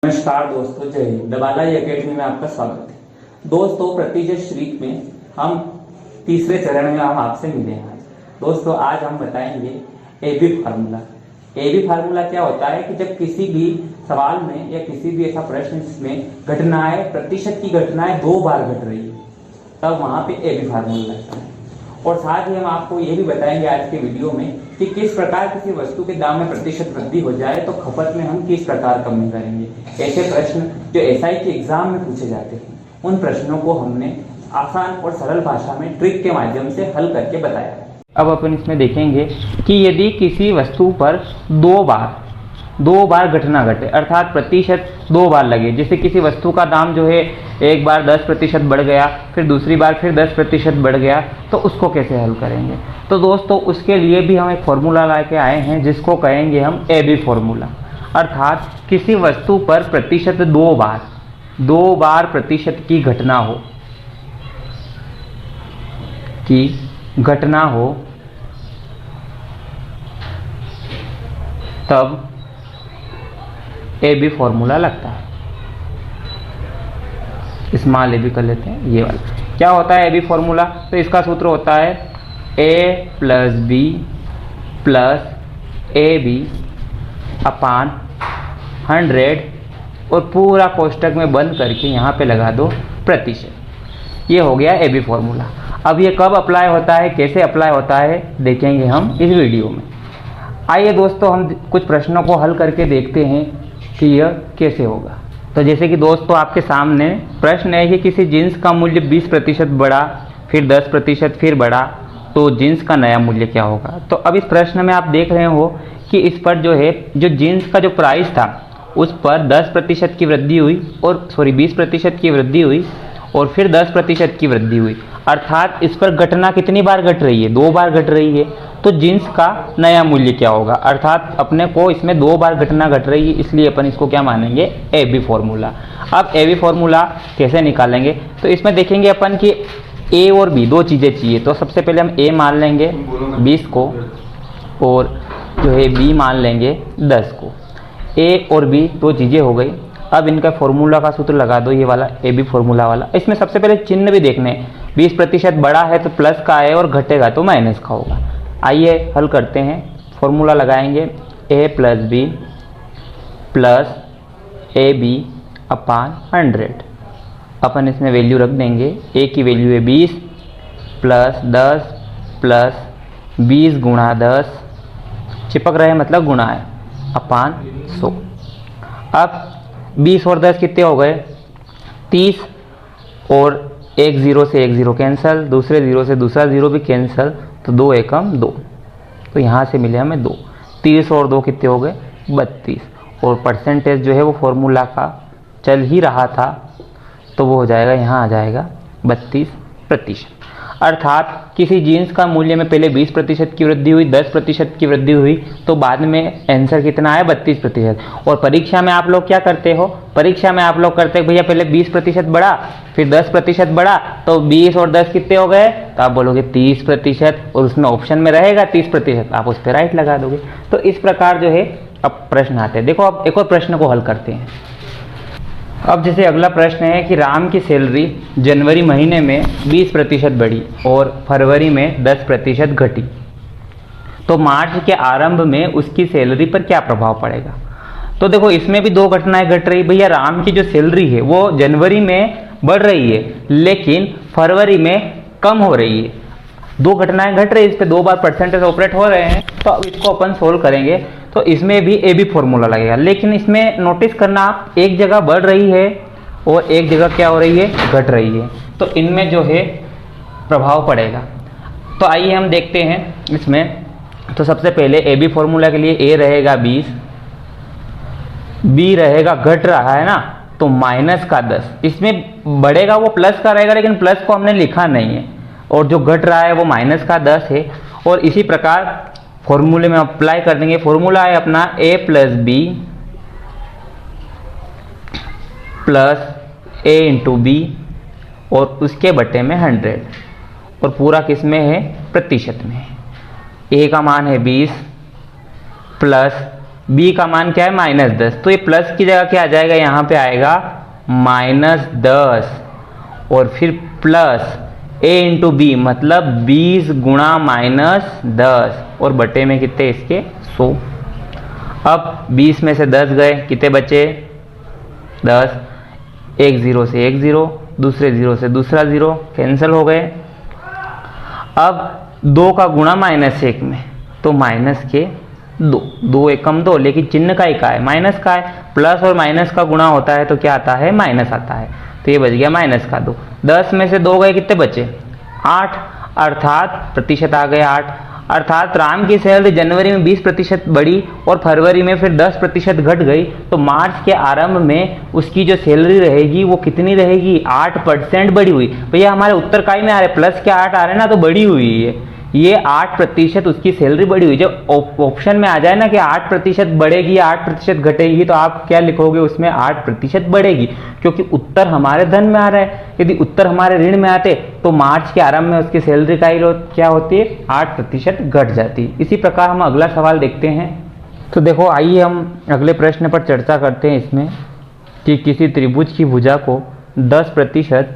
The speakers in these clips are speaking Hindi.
नमस्कार दोस्तों, जय हिंद। दबालाई एकेडमी में आपका स्वागत है। दोस्तों, प्रतिशत शीट में हम तीसरे चरण में हम आपसे मिले हैं। दोस्तों, आज हम बताएंगे एबी फार्मूला। एबी फार्मूला क्या होता है कि जब किसी भी सवाल में या किसी भी ऐसा प्रश्न जिसमें घटनाएं, प्रतिशत की घटनाएं 2 बार घट रही है, तब वहां पे एबी फार्मूला लगता है। और साथ ही हम आपको ये भी बताएंगे आज के वीडियो में कि किस प्रकार किसी वस्तु के दाम में प्रतिशत वृद्धि हो जाए तो खपत में हम किस प्रकार कमी करेंगे। ऐसे प्रश्न जो एसआई के एग्जाम में पूछे जाते हैं, उन प्रश्नों को हमने आसान और सरल भाषा में ट्रिक के माध्यम से हल करके बताया। अब अपन इसमें देखेंगे कि यदि किसी वस्तु पर दो बार घटना घटे, अर्थात प्रतिशत 2 बार लगे, जैसे किसी वस्तु का दाम जो है एक बार 10% बढ़ गया, फिर दूसरी बार फिर 10% बढ़ गया, तो उसको कैसे हल करेंगे। तो दोस्तों, उसके लिए भी हम एक फॉर्मूला लेके आए हैं जिसको कहेंगे हम एबी फॉर्मूला। अर्थात किसी वस्तु पर प्रतिशत 2 बार प्रतिशत की घटना हो तब एबी फॉर्मूला लगता है। स्मॉल एबी कर लेते हैं, ये वाला। क्या होता है एबी फॉर्मूला? तो इसका सूत्र होता है A plus B plus A B upon 100 और पूरा कोष्टक में बंद करके यहाँ पे लगा दो प्रतिशत। ये हो गया एबी फॉर्मूला। अब ये कब अप्लाई होता है, कैसे अप्लाई होता है, देखेंगे हम इस वीडियो में। आइए दोस्तों, हम कुछ प्रश्नों को हल करके देखते हैं कि यह कैसे होगा। तो जैसे कि दोस्तों आपके सामने प्रश्न है कि किसी जिन्स का मूल्य 20% बढ़ा, फिर 10% फिर बढ़ा, तो जिन्स का नया मूल्य क्या होगा। तो अब इस प्रश्न में आप देख रहे हो कि इस पर जो जिन्स का जो प्राइस था उस पर 10% की वृद्धि हुई, और 20% की वृद्धि हुई, और फिर 10% की वृद्धि हुई। अर्थात इस पर घटना कितनी बार घट रही है? 2 बार घट रही है। तो जिन्स का नया मूल्य क्या होगा? अर्थात अपने को इसमें 2 बार घटना घट रही है, इसलिए अपन इसको क्या मानेंगे? AB formula. अब एबी फॉर्मूला कैसे निकालेंगे? तो इसमें देखेंगे अपन कि ए और बी 2 चीज़ें चाहिए। तो सबसे पहले हम ए मान लेंगे 20 को, और जो है बी मान लेंगे 10 को। ए और बी 2 चीज़ें हो गई। अब इनका फॉर्मूला का सूत्र लगा दो, ये वाला एबी फॉर्मूला वाला। इसमें सबसे पहले चिन्ह भी देखने, 20% बड़ा है तो प्लस का है, और घटेगा तो माइनस का होगा। आइए हल करते हैं। फॉर्मूला लगाएंगे A plus B plus A B upon 100। अपन इसमें वैल्यू रख देंगे। ए की वैल्यू है 20 प्लस 10 प्लस 20 गुणा 10, चिपक रहे मतलब गुणा है, अपान 100। अब 20 और 10 कितने हो गए? 30, और एक 0 से एक 0 कैंसिल, दूसरे 0 से दूसरा 0 भी कैंसिल, तो 2 एकम 2, तो यहाँ से मिले हमें 2। 30 और 2 कितने हो गए? 32। और परसेंटेज जो है वो फॉर्मूला का चल ही रहा था, तो वो हो जाएगा, यहाँ आ जाएगा 32%। अर्थात किसी जीन्स का मूल्य में पहले 20% की वृद्धि हुई, 10% की वृद्धि हुई, तो बाद में आंसर कितना है? 32%। और परीक्षा में आप लोग क्या करते हो? परीक्षा में आप लोग करते हैं भैया पहले 20% बढ़ा, फिर 10% बढ़ा, तो 20 और 10 कितने हो गए? तो आप बोलोगे 30%, और उसमें ऑप्शन में रहेगा 30%, आप उस पर राइट लगा दोगे। तो इस प्रकार जो है अब प्रश्न आते हैं। देखो, अब एक और प्रश्न को हल करते हैं। अब जैसे अगला प्रश्न है कि राम की सैलरी जनवरी महीने में 20% बढ़ी और फरवरी में 10% घटी, तो मार्च के आरंभ में उसकी सैलरी पर क्या प्रभाव पड़ेगा। तो देखो, इसमें भी 2 घटनाएं घट रही। भैया राम की जो सैलरी है वो जनवरी में बढ़ रही है, लेकिन फरवरी में कम हो रही है। 2 घटनाएं घट रही है, इस पर 2 बार परसेंटेज ऑपरेट हो रहे हैं। तो अब इसको अपन सोल्व करेंगे, तो इसमें भी एबी फॉर्मूला लगेगा। लेकिन इसमें नोटिस करना आप, एक जगह बढ़ रही है और एक जगह क्या हो रही है? घट रही है। तो इनमें जो है प्रभाव पड़ेगा। तो आइए हम देखते हैं इसमें। तो सबसे पहले एबी फॉर्मूला के लिए ए रहेगा 20, बी रहेगा, घट रहा है ना, तो माइनस का 10। इसमें बढ़ेगा वो प्लस का रहेगा, लेकिन प्लस को हमने लिखा नहीं है, और जो घट रहा है वो माइनस का 10 है। और इसी प्रकार फॉर्मूले में अप्लाई कर देंगे। फॉर्मूला है अपना ए प्लस बी प्लस ए इंटू बी, और उसके बटे में 100, और पूरा किस में है? प्रतिशत में। ए का मान है 20 प्लस बी का मान क्या है -10, तो ये प्लस की जगह क्या आ जाएगा, यहाँ पे आएगा -10 और फिर प्लस a इंटू बी मतलब 20 गुणा -10 और बटे में कितने इसके 100। अब 20 में से 10 गए, कितने बचे 10, एक 0 से एक 0, दूसरे 0 से दूसरा 0 कैंसिल हो गए। अब 2 का गुणा -1 में तो माइनस के 2, 2 एकम 2, लेकिन चिन्ह का ही का है, माइनस का है। प्लस और माइनस का गुणा होता है तो क्या आता है, माइनस आता है, तो ये बच गया -2। 10 में से 2 गए, कितने बचे 8, अर्थात प्रतिशत आ गए 8। अर्थात राम की सैलरी जनवरी में 20% बढ़ी और फरवरी में फिर 10% घट गई, तो मार्च के आरंभ में उसकी जो सैलरी रहेगी वो कितनी रहेगी, 8% बढ़ी हुई। भैया हमारे उत्तर काय में आ रहे प्लस के 8 आ रहे हैं ना, तो बढ़ी हुई है, ये 8% उसकी सैलरी बढ़ी हुई। जब ऑप्शन में आ जाए ना कि 8% बढ़ेगी 8% घटेगी, तो आप क्या लिखोगे उसमें, 8% बढ़ेगी, क्योंकि उत्तर हमारे धन में आ रहा है। यदि उत्तर हमारे ऋण में आते तो मार्च के आरंभ में उसकी सैलरी का क्या होती है, 8% घट जाती। इसी प्रकार हम अगला सवाल देखते हैं। तो देखो आइए हम अगले प्रश्न पर चर्चा करते हैं इसमें कि किसी त्रिभुज की भुजा को 10%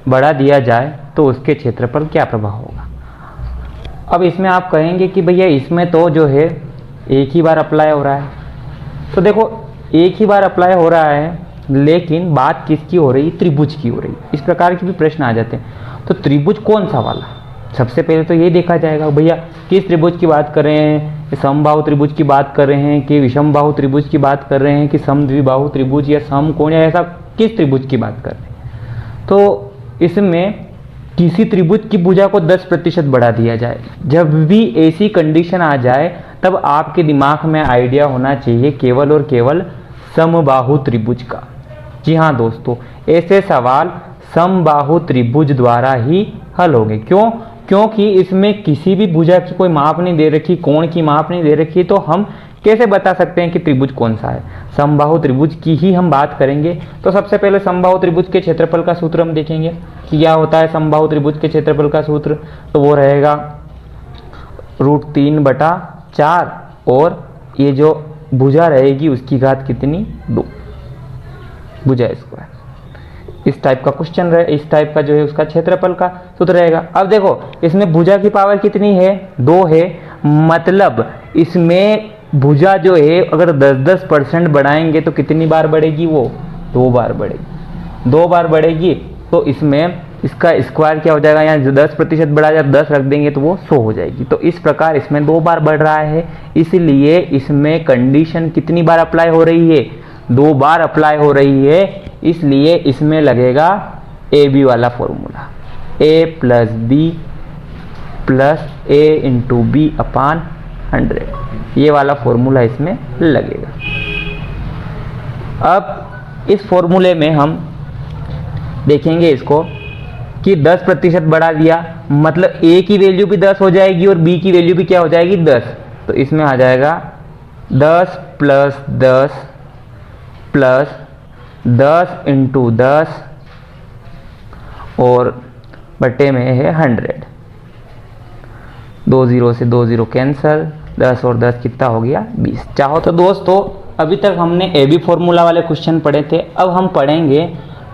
बढ़ा दिया जाए तो उसके क्षेत्र पर क्या प्रभाव होगा। अब इसमें आप कहेंगे कि भैया इसमें तो जो है एक ही बार अप्लाई हो रहा है, तो देखो एक ही बार अप्लाई हो रहा है, लेकिन बात किसकी हो रही, त्रिभुज की हो रही। इस प्रकार के भी प्रश्न आ जाते हैं। तो त्रिभुज कौन सा वाला, सबसे पहले तो ये देखा जाएगा भैया किस त्रिभुज की बात कर रहे हैं, समबाहु त्रिभुज की बात कर रहे हैं कि विषमबाहु त्रिभुज की बात कर रहे हैं कि समद्विबाहु त्रिभुज या समकोण या ऐसा किस त्रिभुज की बात कर रहे हैं। तो इसमें किसी त्रिभुज की भुजा को 10% बढ़ा दिया जाए, जब भी ऐसी कंडीशन आ जाए तब आपके दिमाग में आइडिया होना चाहिए केवल और केवल समबाहु त्रिभुज का। जी हाँ दोस्तों, ऐसे सवाल समबाहु त्रिभुज द्वारा ही हल होंगे। क्यों, क्योंकि इसमें किसी भी भुजा की कोई माप नहीं दे रखी, कोण की माप नहीं दे रखी, तो हम कैसे बता सकते हैं कि त्रिभुज कौन सा है। समबाहु त्रिभुज की ही हम बात करेंगे। तो सबसे पहले समबाहु त्रिभुज के क्षेत्रफल का सूत्र हम देखेंगे कि क्या होता है समबाहु त्रिभुज के क्षेत्रफल का सूत्र। तो वो रहेगा √3/4 और ये जो भुजा रहेगी उसकी घात कितनी, 2 भुजा स्क्वायर। इस टाइप का क्वेश्चन रहे, इस टाइप का जो है उसका क्षेत्रफल का सूत्र रहेगा। अब देखो इसमें भुजा की पावर कितनी है, 2 है, मतलब इसमें भुजा जो है अगर 10% बढ़ाएंगे तो कितनी बार बढ़ेगी, वो 2 बार बढ़ेगी, 2 बार बढ़ेगी। तो इसमें इसका स्क्वायर क्या हो जाएगा, यहाँ 10% बढ़ा जाए 10 रख देंगे तो वो 100 हो जाएगी। तो इस प्रकार इसमें 2 बार बढ़ रहा है, इसलिए इसमें कंडीशन कितनी बार अप्लाई हो रही है, 2 बार अप्लाई हो रही है। इसलिए इसमें लगेगा ए बी वाला formula, a + b + a × b/100, ये वाला फॉर्मूला इसमें लगेगा। अब इस फॉर्मूले में हम देखेंगे इसको कि 10% बढ़ा दिया, मतलब a की वैल्यू भी 10 हो जाएगी और b की वैल्यू भी क्या हो जाएगी, 10। तो इसमें आ जाएगा 10 + 10 + 10 × 10 और बटे में है 100। 2 0 से 2 0 कैंसल, 10 और 10 कितना हो गया, 20। चाहो तो दोस्तों अभी तक हमने ए बी फॉर्मूला वाले क्वेश्चन पढ़े थे, अब हम पढ़ेंगे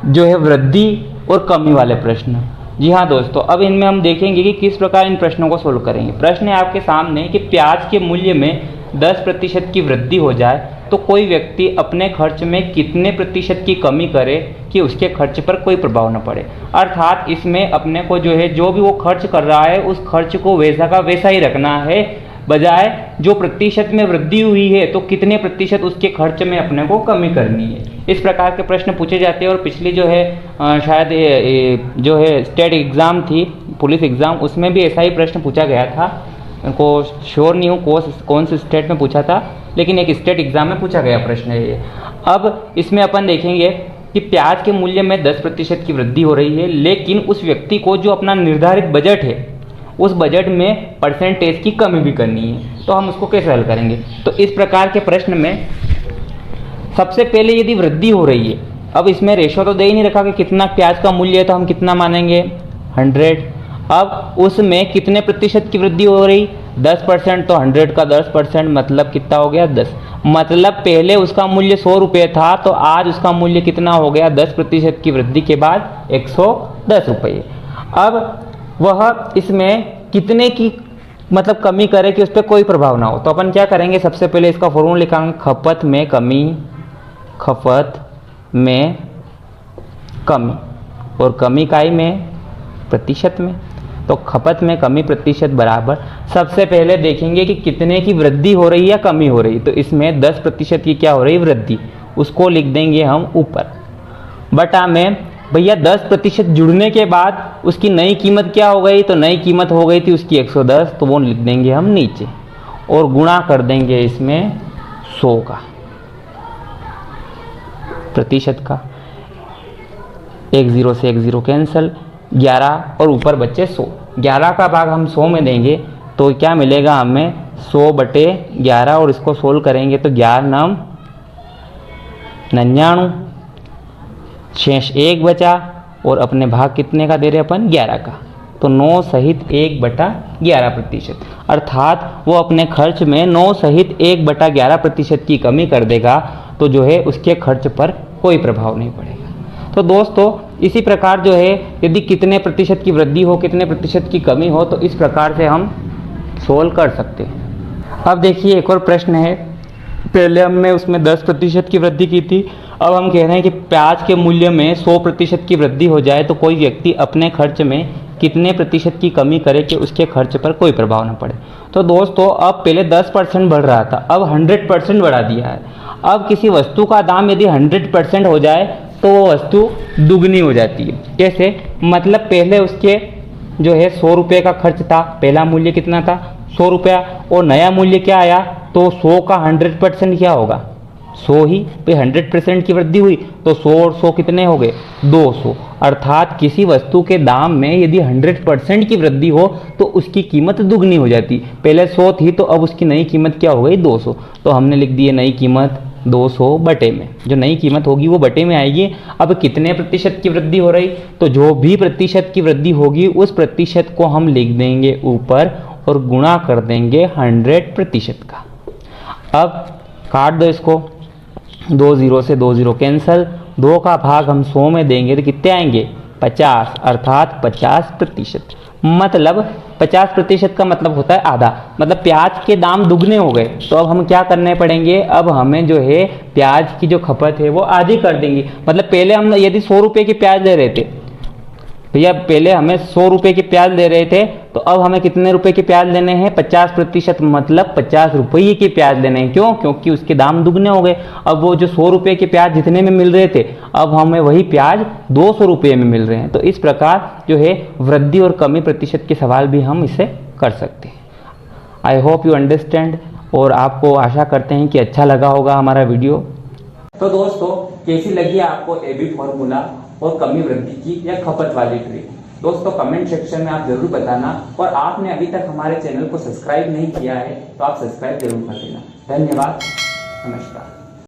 जो है वृद्धि और कमी वाले प्रश्न। जी हाँ दोस्तों, अब इनमें हम देखेंगे कि किस प्रकार इन प्रश्नों को सोल्व करेंगे। प्रश्न है आपके सामने कि प्याज के मूल्य में 10% की वृद्धि हो जाए तो कोई व्यक्ति अपने खर्च में कितने प्रतिशत की कमी करे कि उसके खर्च पर कोई प्रभाव न पड़े। अर्थात इसमें अपने को जो है जो भी वो खर्च कर रहा है उस खर्च को वैसा का वैसा ही रखना है, बजाय जो प्रतिशत में वृद्धि हुई है तो कितने प्रतिशत उसके खर्च में अपने को कमी करनी है। इस प्रकार के प्रश्न पूछे जाते हैं। और पिछली जो है शायद जो है स्टेट एग्ज़ाम थी, पुलिस एग्ज़ाम, उसमें भी ऐसा ही प्रश्न पूछा गया था। उनको श्योर नहीं हूँ कौन से स्टेट में पूछा था, लेकिन एक स्टेट एग्ज़ाम में पूछा गया प्रश्न है ये। अब इसमें अपन देखेंगे कि प्याज के मूल्य में 10% की वृद्धि हो रही है, लेकिन उस व्यक्ति को जो अपना निर्धारित बजट है उस बजट में परसेंटेज की कमी भी करनी है। तो हम उसको कैसे हल करेंगे। तो इस प्रकार के प्रश्न में सबसे पहले यदि वृद्धि हो रही है, अब इसमें रेशो तो दे ही नहीं रखा कि कितना प्याज का मूल्य है, तो हम कितना मानेंगे, 100। अब उसमें कितने प्रतिशत की वृद्धि हो रही, 10% तो 100 का 10% मतलब कितना हो गया 10। मतलब पहले उसका मूल्य 100 रुपये था तो आज उसका मूल्य कितना हो गया 10% की वृद्धि के बाद 110 रुपये। अब वह इसमें कितने की मतलब कमी करे कि उस पर कोई प्रभाव ना हो, तो अपन क्या करेंगे, सबसे पहले इसका फॉर्मूला लिखाएंगे खपत में कमी, खपत में कमी और कमी काई में प्रतिशत में। तो खपत में कमी प्रतिशत बराबर सबसे पहले देखेंगे कि कितने की वृद्धि हो रही है या कमी हो रही है। तो इसमें 10% की क्या हो रही है वृद्धि, उसको लिख देंगे हम ऊपर, बटा में भैया 10% जुड़ने के बाद उसकी नई कीमत क्या हो गई, तो नई कीमत हो गई थी उसकी 110, तो वो लिख देंगे हम नीचे और गुणा कर देंगे इसमें 100 का प्रतिशत का, 10 से 10 कैंसिल, 11 और ऊपर बच्चे 100। 11 का भाग हम 100 में देंगे तो क्या मिलेगा हमें 100/11 और इसको सोल्व करेंगे तो 11 9 99, शेष 1 बचा और अपने भाग कितने का दे रहे अपन 11 का, तो 9 सहित 1/11%। अर्थात वो अपने खर्च में 9 सहित 1/11% की कमी कर देगा, तो जो है उसके खर्च पर कोई प्रभाव नहीं पड़ेगा। तो दोस्तों इसी प्रकार जो है यदि कितने प्रतिशत की वृद्धि हो कितने प्रतिशत की कमी हो तो इस प्रकार से हम सोल्व कर सकते हैं। अब देखिए एक और प्रश्न है, पहले हमने उसमें 10% की वृद्धि की थी, अब हम कह रहे हैं कि प्याज के मूल्य में 100% की वृद्धि हो जाए तो कोई व्यक्ति अपने खर्च में कितने प्रतिशत की कमी करे कि उसके खर्च पर कोई प्रभाव न पड़े। तो दोस्तों अब पहले 10% बढ़ रहा था, अब 100% बढ़ा दिया है। अब किसी वस्तु का दाम यदि 100% हो जाए तो वो वस्तु दुगनी हो जाती है। कैसे, मतलब पहले उसके जो है 100 रुपये का खर्च था, पहला मूल्य कितना था 100 रुपया, और नया मूल्य क्या आया, तो 100 का 100% क्या होगा 100 ही, पे 100% की वृद्धि हुई तो 100 और 100 कितने हो गए 200। अर्थात किसी वस्तु के दाम में यदि 100% की वृद्धि हो तो उसकी कीमत दुगनी हो जाती। पहले 100 थी तो अब उसकी नई कीमत क्या हो गई 200, तो हमने लिख दी है नई कीमत 200 बटे में, जो नई कीमत होगी वो बटे में आएगी। अब कितने प्रतिशत की वृद्धि हो रही, तो जो भी प्रतिशत की वृद्धि होगी उस प्रतिशत को हम लिख देंगे ऊपर और गुणा कर देंगे 100% का। अब काट दो इसको, 20 से 20 कैंसिल, 2 का भाग हम 100 में देंगे तो कितने आएंगे 50, अर्थात 50%। मतलब 50% का मतलब होता है आधा, मतलब प्याज के दाम दुगने हो गए। तो अब हम क्या करने पड़ेंगे, अब हमें जो है प्याज की जो खपत है वो आधी कर देंगे। मतलब पहले हम यदि 100 रुपये की प्याज ले रहे थे भैया, पहले हमें 100 रुपये की प्याज ले रहे थे, तो अब हमें कितने रुपए के प्याज लेने हैं 50%, मतलब 50 रुपये के प्याज लेने हैं। क्यों, क्योंकि उसके दाम दुगने हो गए। अब वो जो 100 रुपये के प्याज जितने में मिल रहे थे अब हमें वही प्याज 200 रुपये में मिल रहे हैं। तो इस प्रकार जो है वृद्धि और कमी प्रतिशत के सवाल भी हम इससे कर सकते हैं। आई होप यू अंडरस्टैंड, और आपको आशा करते हैं कि अच्छा लगा होगा हमारा वीडियो। तो दोस्तों कैसी लगी आपको एबी फॉर्मूला और कमी वृद्धि की या खपत वाली ट्रिक, दोस्तों कमेंट सेक्शन में आप जरूर बताना। और आपने अभी तक हमारे चैनल को सब्सक्राइब नहीं किया है तो आप सब्सक्राइब जरूर कर देना। धन्यवाद, नमस्कार।